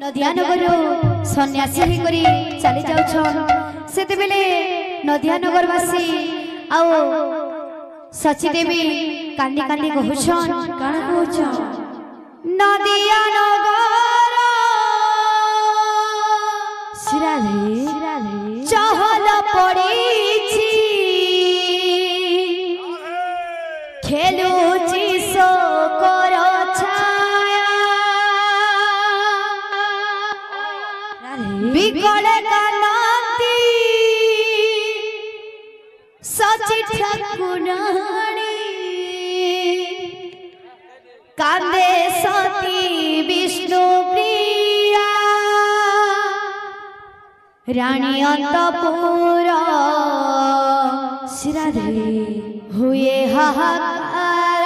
नदियानगर सन्यासी होकर चली जाऊन से नदियानगरवासी आओ सची देवी कांदी कांदी कहूछन काना कहूछन नदियानगर सिराले चहल पड़ीछि खेलुछि शोकर छाया बिकले कानती सची ठाकुराणी कांदे सती विष्णु प्रिया रानी अंतपुर सिराधे हुए हाहाकार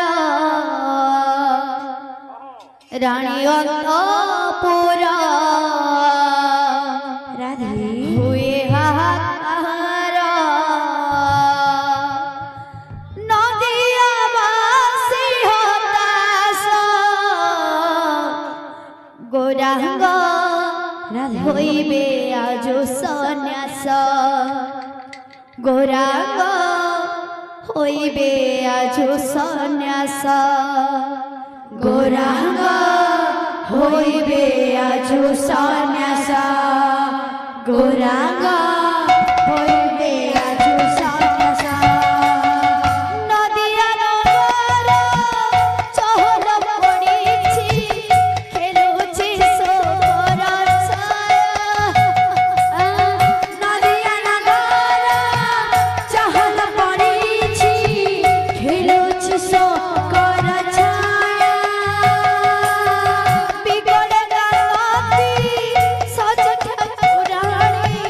रानी अंतपुर हुए हाहाकार नदियावासी हताश गौरांग होइबे आजो सन्यास गौरांग होइबे आजो सन्यास गौरांग होइबे आजो सन्यास गौरांग होइबे आजो सन्यास नदियानगर चहल पड़ीछि खेलुछि शोकर छाया नदियानगर चहल पड़ीछि खेलुछि शोकर छाया बिगड़े गाती सच ठाकुराणी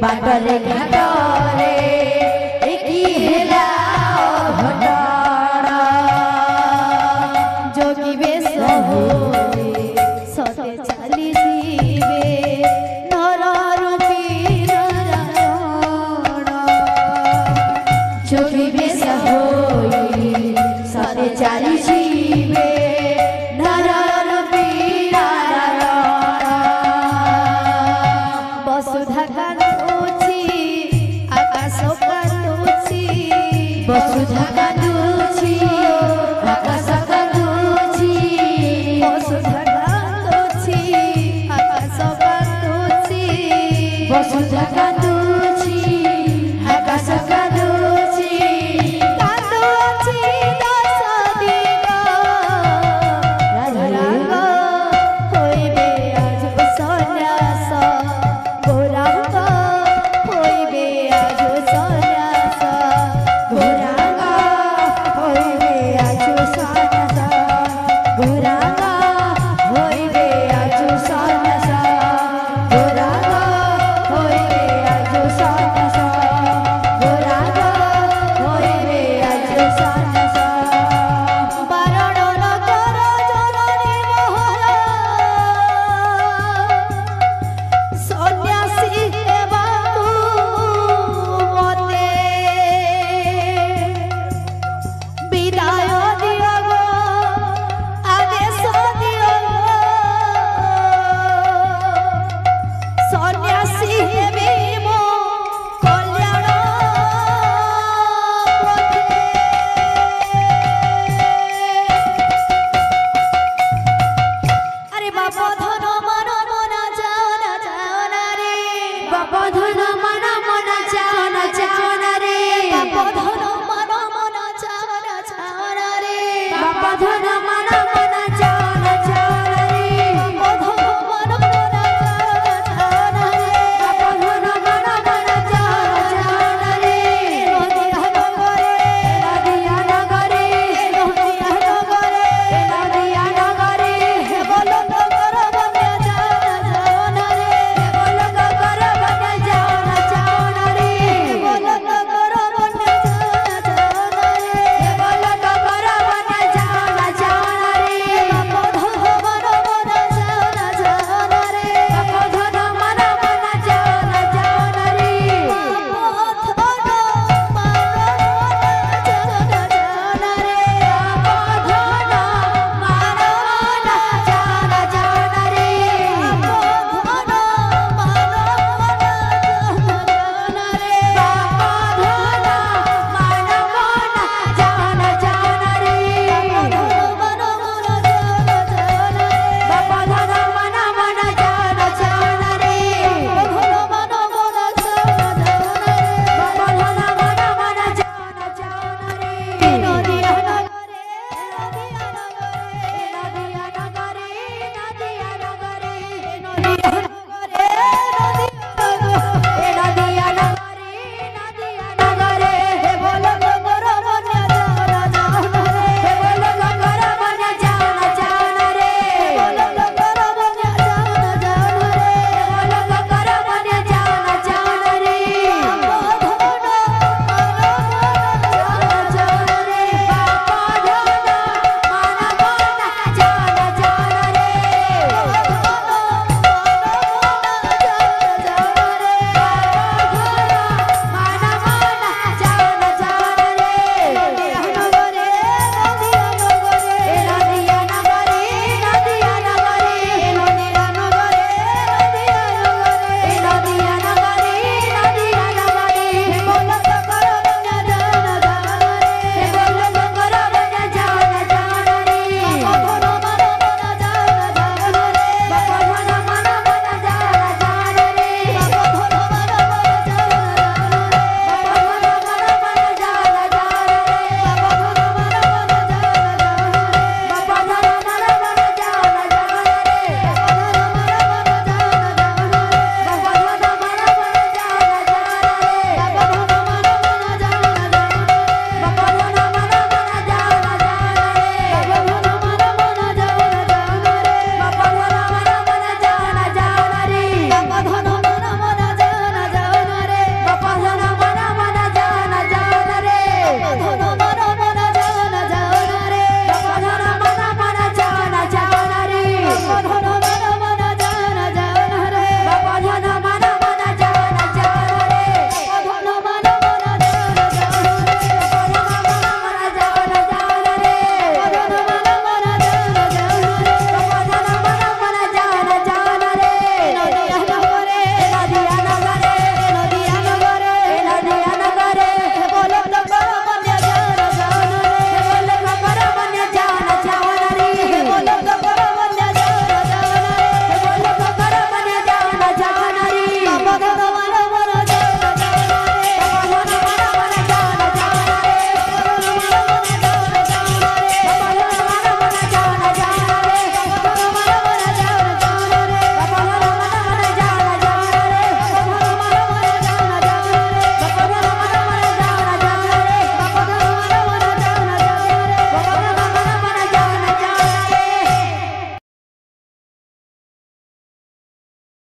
बाटरे घाटरे एकी हेला घटना जोगी बेश होई सते चली जीवे नर रूपी नारायण जोगी बेश होई सते चली जीवे वसुधा कांदुची आकाश कांदुची वसुधा कांदुची आकाश कांदुची वसुधा कांदुची आकाश कांदुची कांदुची दस दिन राग होइबे आज सन्यास गोरांग होइबे आज सन्यास गोरांगा होइबे आज सन्यास गोरांगा होइबे आज सन्यास गोरांगा होइबे आज सन्यास गोरांगा होइबे आज सन्यास बारण नगर जननी मोहर सन्यासी हेबाकु मते विदाय दियो गो आदेश दियो गो सन्यासी हेबे मो कल्याण पथे अरे बाप धन मन मन जाओ ना रे बाप धन मन